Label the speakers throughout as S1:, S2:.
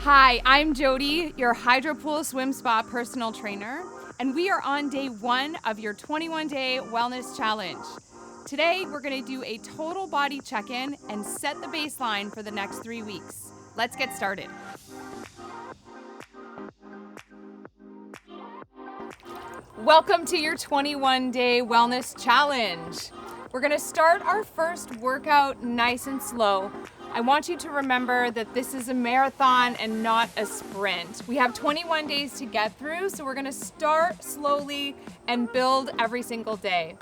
S1: Hi, I'm Jodie, your Hydropool Swim Spa personal trainer, and we are on day 1 of your 21-day wellness challenge. Today, we're going to do a total body check-in and set the baseline for the next 3 weeks. Let's get started. Welcome to your 21-day wellness challenge. We're going to start our first workout nice and slow. I want you to remember that this is a marathon and not a sprint. We have 21 days to get through, so we're going to start slowly and build every single day.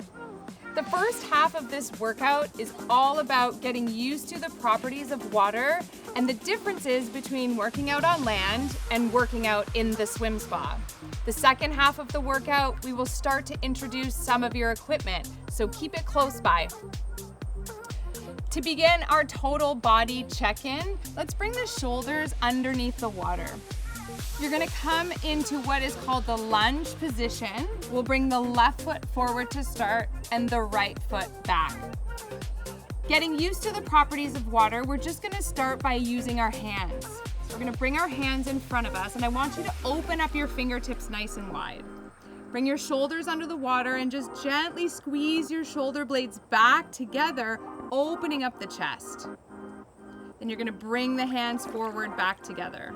S1: The first half of this workout is all about getting used to the properties of water and the differences between working out on land and working out in the swim spa. The second half of the workout, we will start to introduce some of your equipment, so keep it close by. To begin our total body check-in, let's bring the shoulders underneath the water. You're gonna come into what is called the lunge position. We'll bring the left foot forward to start and the right foot back. Getting used to the properties of water, we're just gonna start by using our hands. So we're gonna bring our hands in front of us, and I want you to open up your fingertips nice and wide. Bring your shoulders under the water and just gently squeeze your shoulder blades back together, opening up the chest. Then you're gonna bring the hands forward back together.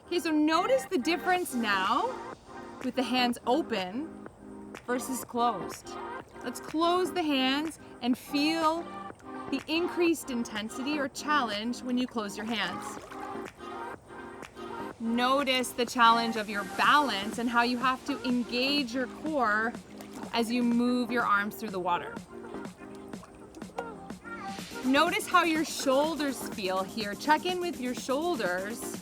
S1: Okay, so notice the difference now with the hands open versus closed. Let's close the hands and feel the increased intensity or challenge when you close your hands. Notice the challenge of your balance and how you have to engage your core as you move your arms through the water. Notice how your shoulders feel here. Check in with your shoulders.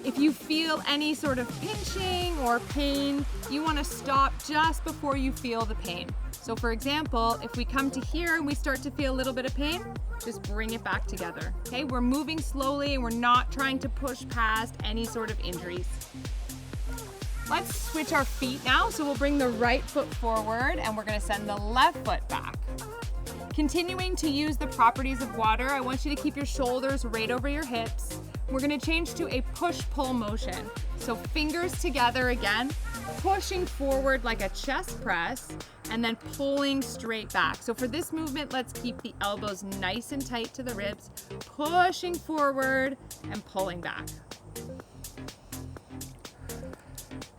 S1: If you feel any sort of pinching or pain, you want to stop just before you feel the pain. So for example, if we come to here and we start to feel a little bit of pain, just bring it back together. Okay, we're moving slowly and we're not trying to push past any sort of injuries. Let's switch our feet now. So we'll bring the right foot forward and we're going to send the left foot back. Continuing to use the properties of water, I want you to keep your shoulders right over your hips. We're going to change to a push-pull motion. So fingers together again, pushing forward like a chest press, and then pulling straight back. So for this movement, let's keep the elbows nice and tight to the ribs, pushing forward and pulling back.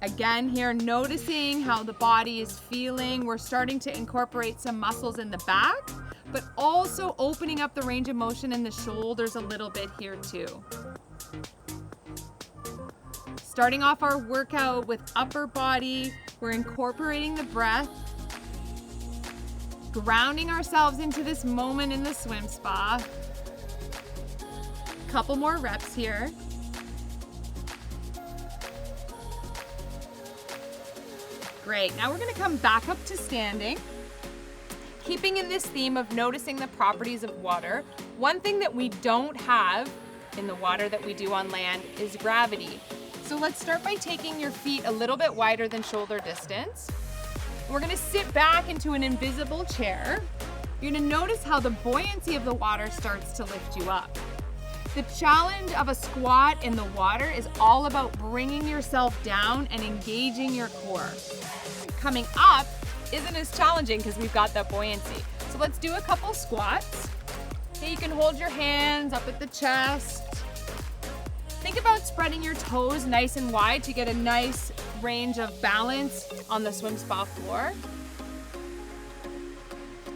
S1: Again here, noticing how the body is feeling. We're starting to incorporate some muscles in the back, but also opening up the range of motion in the shoulders a little bit here too. Starting off our workout with upper body, we're incorporating the breath, grounding ourselves into this moment in the swim spa. Couple more reps here. Great, now we're gonna come back up to standing. Keeping in this theme of noticing the properties of water, one thing that we don't have in the water that we do on land is gravity. So let's start by taking your feet a little bit wider than shoulder distance. We're gonna sit back into an invisible chair. You're gonna notice how the buoyancy of the water starts to lift you up. The challenge of a squat in the water is all about bringing yourself down and engaging your core. Coming up isn't as challenging because we've got that buoyancy. So let's do a couple squats. Okay, you can hold your hands up at the chest. Think about spreading your toes nice and wide to get a nice range of balance on the swim spa floor.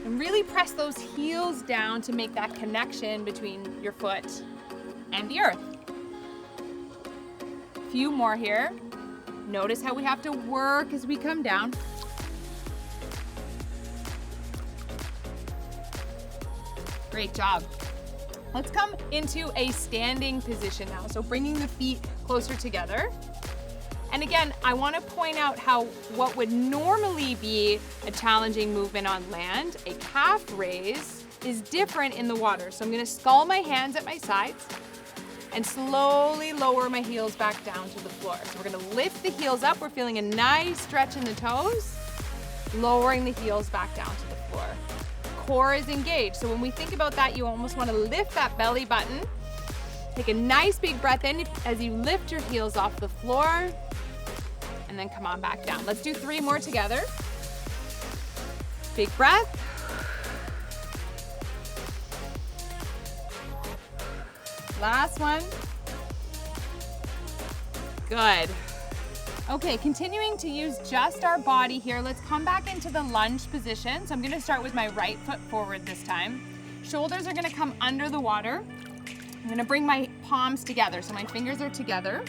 S1: And really press those heels down to make that connection between your foot and the earth. A few more here. Notice how we have to work as we come down. Great job. Let's come into a standing position now. So bringing the feet closer together. And again, I want to point out how what would normally be a challenging movement on land, a calf raise, is different in the water. So I'm going to skull my hands at my sides and slowly lower my heels back down to the floor. So we're going to lift the heels up. We're feeling a nice stretch in the toes, lowering the heels back down to the floor. Core is engaged. So when we think about that, you almost want to lift that belly button Take a nice big breath in as you lift your heels off the floor, and then come on back down. Let's do 3 more together. Big breath. Last one. Good. Okay, continuing to use just our body here, let's come back into the lunge position. So I'm gonna start with my right foot forward this time. Shoulders are gonna come under the water. I'm gonna bring my palms together, so my fingers are together.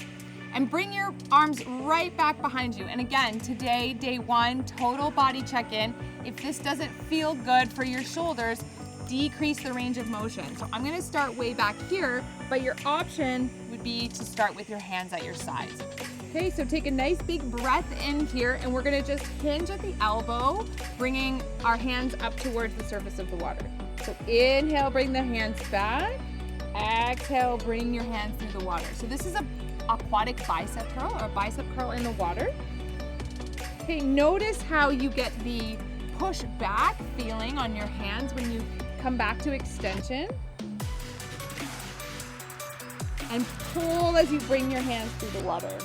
S1: And bring your arms right back behind you. And again, today, day 1, total body check-in. If this doesn't feel good for your shoulders, decrease the range of motion. So I'm gonna start way back here, but your option would be to start with your hands at your sides. Okay, so take a nice big breath in here, and we're gonna just hinge at the elbow, bringing our hands up towards the surface of the water. So inhale, bring the hands back. Exhale, bring your hands through the water. So this is a aquatic bicep curl, or a bicep curl in the water. Okay, notice how you get the push back feeling on your hands when you come back to extension. And pull as you bring your hands through the water.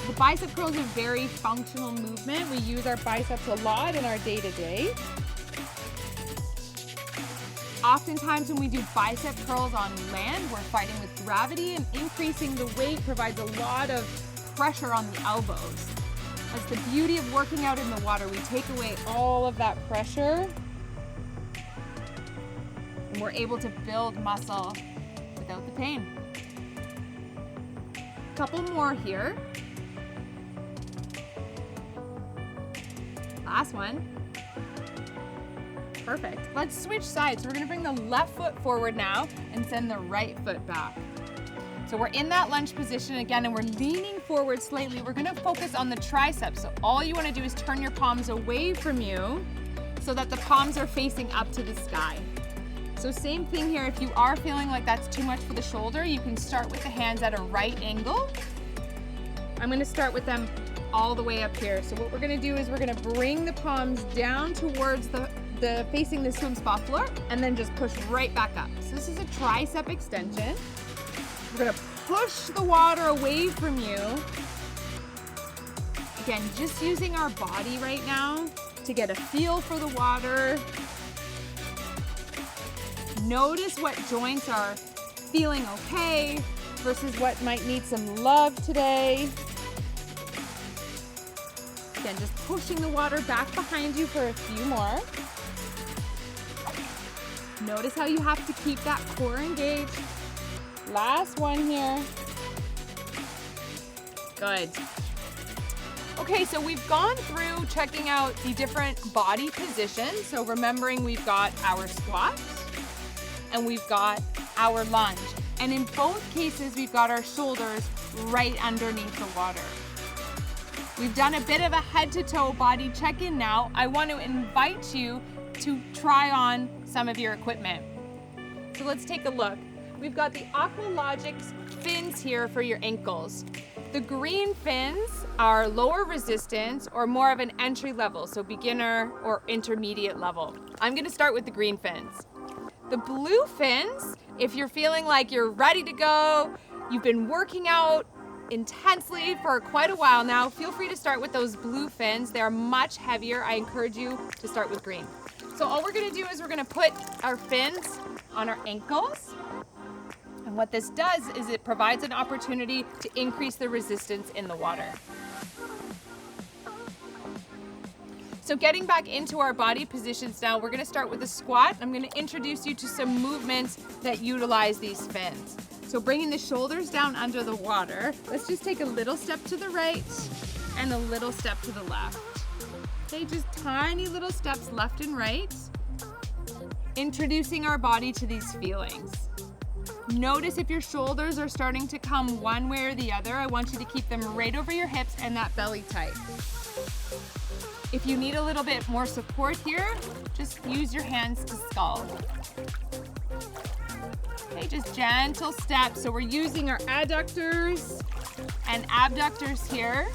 S1: The bicep curl is a very functional movement. We use our biceps a lot in our day-to-day. Oftentimes when we do bicep curls on land, we're fighting with gravity, and increasing the weight provides a lot of pressure on the elbows. That's the beauty of working out in the water. We take away all of that pressure, and we're able to build muscle without the pain. A couple more here. Last one. Perfect. Let's switch sides. So we're gonna bring the left foot forward now and send the right foot back. So we're in that lunge position again, and we're leaning forward slightly. We're gonna focus on the triceps. So all you wanna do is turn your palms away from you so that the palms are facing up to the sky. So same thing here, if you are feeling like that's too much for the shoulder, you can start with the hands at a right angle. I'm gonna start with them all the way up here. So what we're gonna do is we're gonna bring the palms down towards the facing the swim spa floor, and then just push right back up. So this is a tricep extension. We're gonna push the water away from you. Again, just using our body right now to get a feel for the water. Notice what joints are feeling okay versus what might need some love today. Again, just pushing the water back behind you for a few more. Notice how you have to keep that core engaged. Last one here. Good. Okay, so we've gone through checking out the different body positions. So remembering we've got our squats and we've got our lunge. And in both cases, we've got our shoulders right underneath the water. We've done a bit of a head to toe body check-in now. I want to invite you to try on some of your equipment. So let's take a look. We've got the Aqualogics fins here for your ankles. The green fins are lower resistance or more of an entry level, so beginner or intermediate level. I'm gonna start with the green fins. The blue fins, if you're feeling like you're ready to go, you've been working out intensely for quite a while now, feel free to start with those blue fins. They're much heavier. I encourage you to start with green. So all we're gonna do is we're gonna put our fins on our ankles. And what this does is it provides an opportunity to increase the resistance in the water. So getting back into our body positions now, we're gonna start with a squat. I'm gonna introduce you to some movements that utilize these fins. So bringing the shoulders down under the water, let's just take a little step to the right and a little step to the left. Okay, just tiny little steps left and right. Introducing our body to these feelings. Notice if your shoulders are starting to come one way or the other. I want you to keep them right over your hips and that belly tight. If you need a little bit more support here, just use your hands to skull. Okay, just gentle steps. So we're using our adductors and abductors here.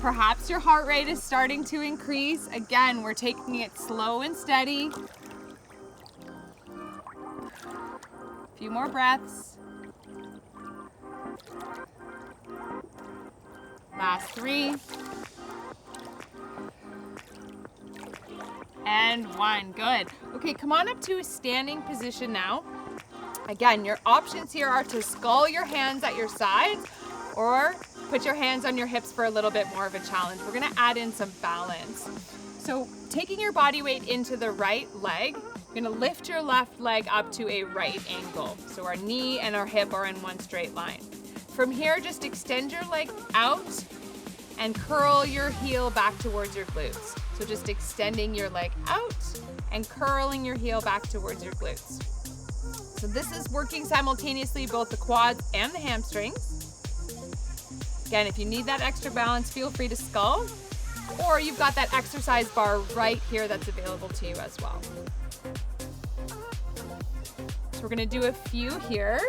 S1: Perhaps your heart rate is starting to increase. Again, we're taking it slow and steady. Few more breaths. Last 3. And 1. Good. Okay, come on up to a standing position now. Again, your options here are to skull your hands at your sides or put your hands on your hips for a little bit more of a challenge. We're gonna add in some balance. So taking your body weight into the right leg, you're gonna lift your left leg up to a right angle. So our knee and our hip are in one straight line. From here, just extend your leg out and curl your heel back towards your glutes. So just extending your leg out and curling your heel back towards your glutes. So this is working simultaneously both the quads and the hamstrings. Again, if you need that extra balance, feel free to skull, or you've got that exercise bar right here that's available to you as well. So we're gonna do a few here.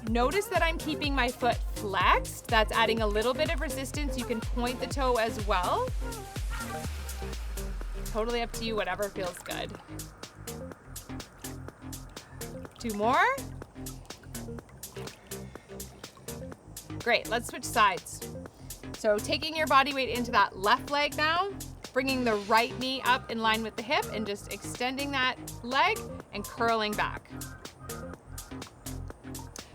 S1: Notice that I'm keeping my foot flexed. That's adding a little bit of resistance. You can point the toe as well. Totally up to you, whatever feels good. 2 more. Great, let's switch sides. So taking your body weight into that left leg now, bringing the right knee up in line with the hip and just extending that leg and curling back.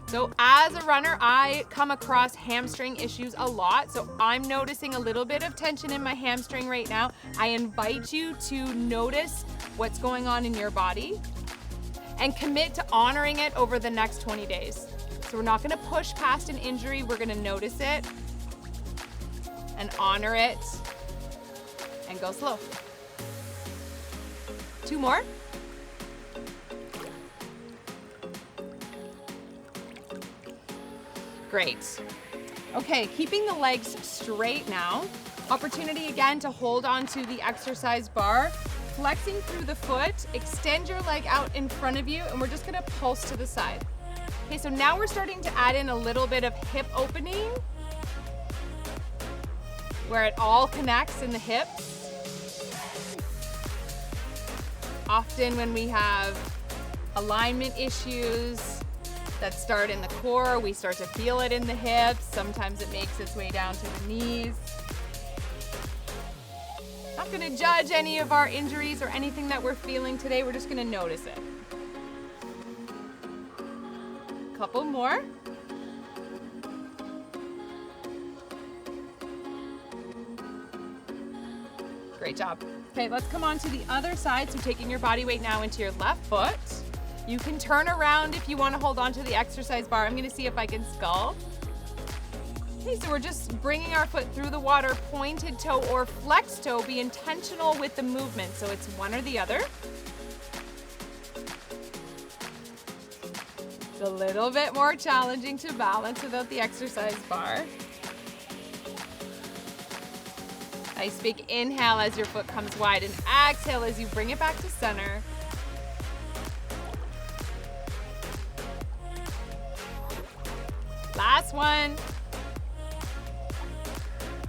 S1: So as a runner, I come across hamstring issues a lot. So I'm noticing a little bit of tension in my hamstring right now. I invite you to notice what's going on in your body and commit to honoring it over the next 20 days. So we're not gonna push past an injury, we're gonna notice it and honor it and go slow. 2 more. Great. Okay, keeping the legs straight now. Opportunity again to hold on to the exercise bar. Flexing through the foot, extend your leg out in front of you, and we're just gonna pulse to the side. Okay, so now we're starting to add in a little bit of hip opening, where it all connects in the hips. Often when we have alignment issues that start in the core, we start to feel it in the hips. Sometimes it makes its way down to the knees. Not gonna judge any of our injuries or anything that we're feeling today. We're just gonna notice it. Couple more. Great job. Okay, let's come on to the other side. So taking your body weight now into your left foot. You can turn around if you want to hold on to the exercise bar. I'm gonna see if I can skull. Okay, so we're just bringing our foot through the water, pointed toe or flex toe. Be intentional with the movement, so it's one or the other. It's a little bit more challenging to balance without the exercise bar. Nice big inhale as your foot comes wide and exhale as you bring it back to center. Last one.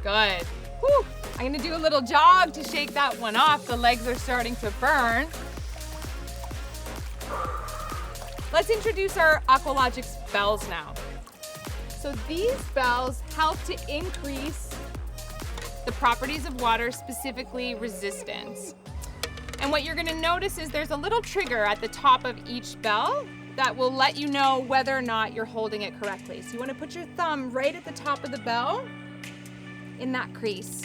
S1: Good. Whew. I'm gonna do a little jog to shake that one off. The legs are starting to burn. Let's introduce our Aqualogics bells now. So these bells help to increase the properties of water, specifically resistance. And what you're gonna notice is there's a little trigger at the top of each bell that will let you know whether or not you're holding it correctly. So you wanna put your thumb right at the top of the bell in that crease.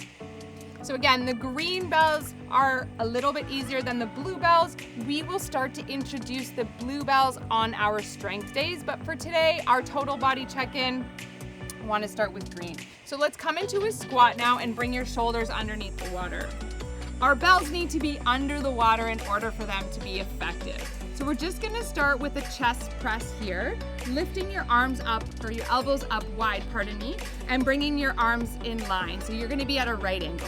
S1: So again, the green bells are a little bit easier than the blue bells. We will start to introduce the blue bells on our strength days, but for today, our total body check-in, I wanna start with green. So let's come into a squat now and bring your shoulders underneath the water. Our bells need to be under the water in order for them to be effective. So we're just gonna start with a chest press here, lifting your arms up, or your elbows up wide, pardon me, and bringing your arms in line. So you're gonna be at a right angle.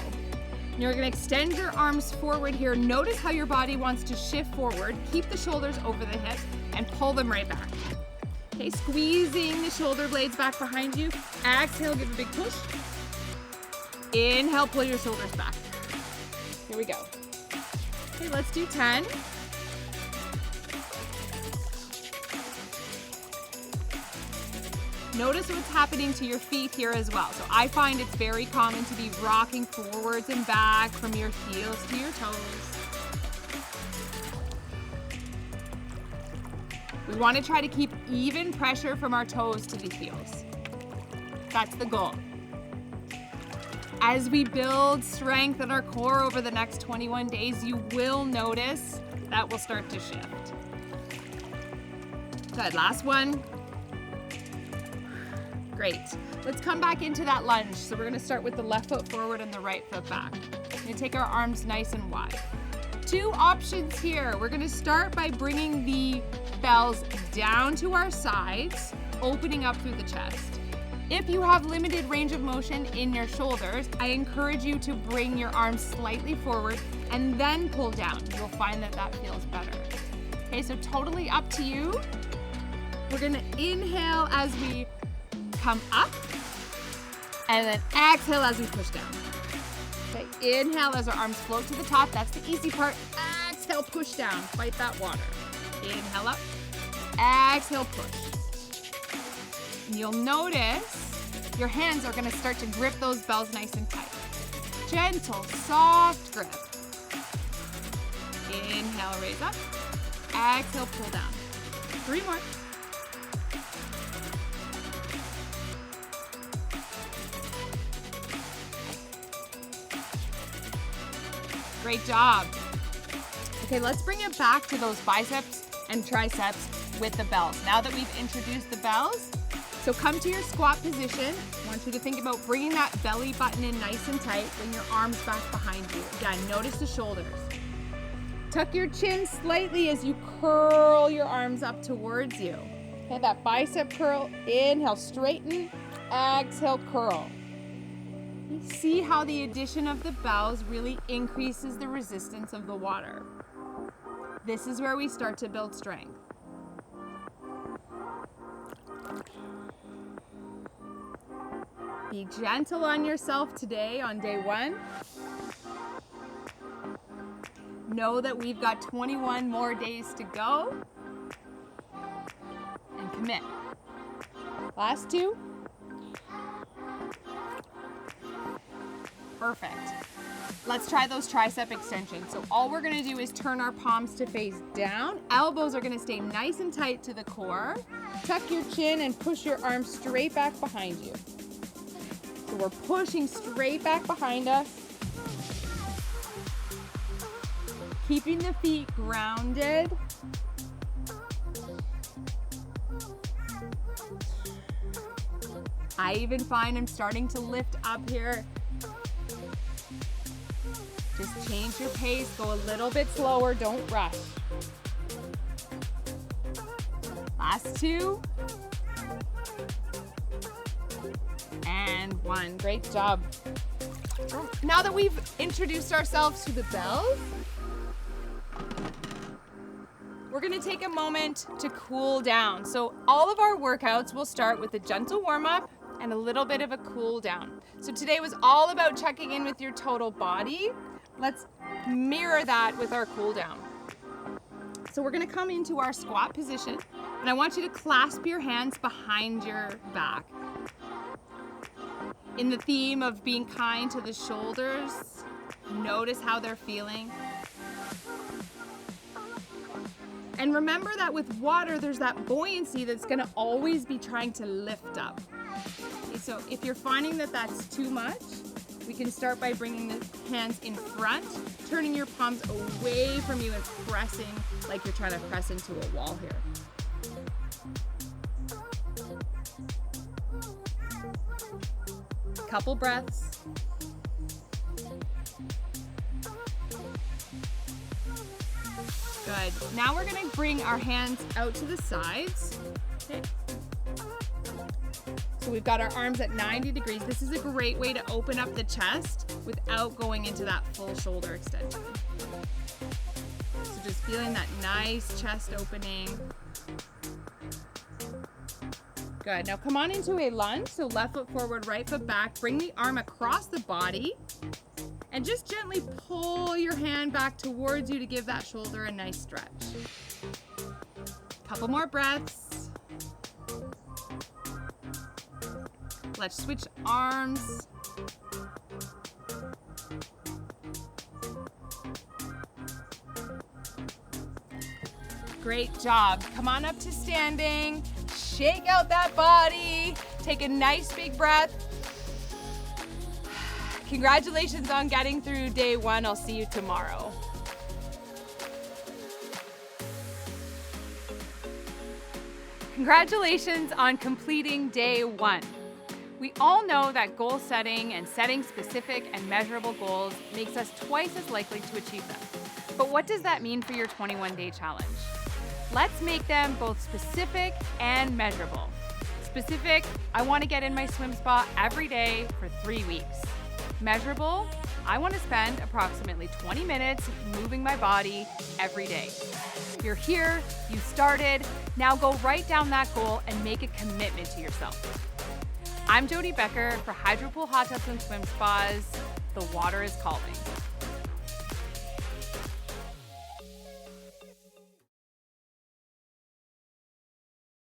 S1: You're gonna extend your arms forward here. Notice how your body wants to shift forward. Keep the shoulders over the hips and pull them right back. Okay, squeezing the shoulder blades back behind you. Exhale, give a big push. Inhale, pull your shoulders back. Here we go. Okay, let's do 10. Notice what's happening to your feet here as well. So I find it's very common to be rocking forwards and back from your heels to your toes. We want to try to keep even pressure from our toes to the heels. That's the goal. As we build strength in our core over the next 21 days, you will notice that will start to shift. Good, last one. Great. Let's come back into that lunge. So we're gonna start with the left foot forward and the right foot back. We're gonna take our arms nice and wide. Two options here. We're gonna start by bringing the bells down to our sides, opening up through the chest. If you have limited range of motion in your shoulders, I encourage you to bring your arms slightly forward and then pull down. You'll find that that feels better. Okay, so totally up to you. We're gonna inhale as we come up, and then exhale as we push down. Okay, inhale as our arms float to the top. That's the easy part. Exhale, push down, fight that water. Inhale up, exhale, push. And you'll notice your hands are gonna start to grip those bells nice and tight. Gentle, soft grip. Inhale, raise up. Exhale, pull down. 3 more. Great job. Okay, let's bring it back to those biceps and triceps with the bells. Now that we've introduced the bells, so come to your squat position. I want you to think about bringing that belly button in nice and tight. Bring your arms back behind you. Again, notice the shoulders. Tuck your chin slightly as you curl your arms up towards you. Okay, that bicep curl. Inhale, straighten. Exhale, curl. You see how the addition of the bells really increases the resistance of the water. This is where we start to build strength. Be gentle on yourself today on day 1. Know that we've got 21 more days to go. And commit. Last 2. Perfect. Let's try those tricep extensions. So all we're gonna do is turn our palms to face down. Elbows are gonna stay nice and tight to the core. Tuck your chin and push your arms straight back behind you. So we're pushing straight back behind us. Keeping the feet grounded. I even find I'm starting to lift up here. Just change your pace, go a little bit slower, don't rush. Last 2. And 1, great job. Now that we've introduced ourselves to the bells, we're gonna take a moment to cool down. So all of our workouts will start with a gentle warm-up and a little bit of a cool down. So today was all about checking in with your total body. Let's mirror that with our cool down. So we're gonna come into our squat position, and I want you to clasp your hands behind your back. In the theme of being kind to the shoulders, notice how they're feeling. And remember that with water, there's that buoyancy that's gonna always be trying to lift up. Okay, so if you're finding that that's too much, we can start by bringing the hands in front, turning your palms away from you and pressing like you're trying to press into a wall here. Couple breaths. Good. Now we're gonna bring our hands out to the sides. Okay. So we've got our arms at 90 degrees. This is a great way to open up the chest without going into that full shoulder extension. So just feeling that nice chest opening. Good. Now come on into a lunge. So left foot forward, right foot back. Bring the arm across the body and just gently pull your hand back towards you to give that shoulder a nice stretch. Couple more breaths. Let's switch arms. Great job. Come on up to standing. Shake out that body. Take a nice big breath. Congratulations on getting through day 1. I'll see you tomorrow. Congratulations on completing day 1. We all know that goal setting and setting specific and measurable goals makes us twice as likely to achieve them. But what does that mean for your 21-day challenge? Let's make them both specific and measurable. Specific, I want to get in my swim spa every day for 3 weeks. Measurable, I want to spend approximately 20 minutes moving my body every day. You're here, you started, now go write down that goal and make a commitment to yourself. I'm Jodie Becker for Hydropool Hot Tubs and Swim Spas. The water is calling.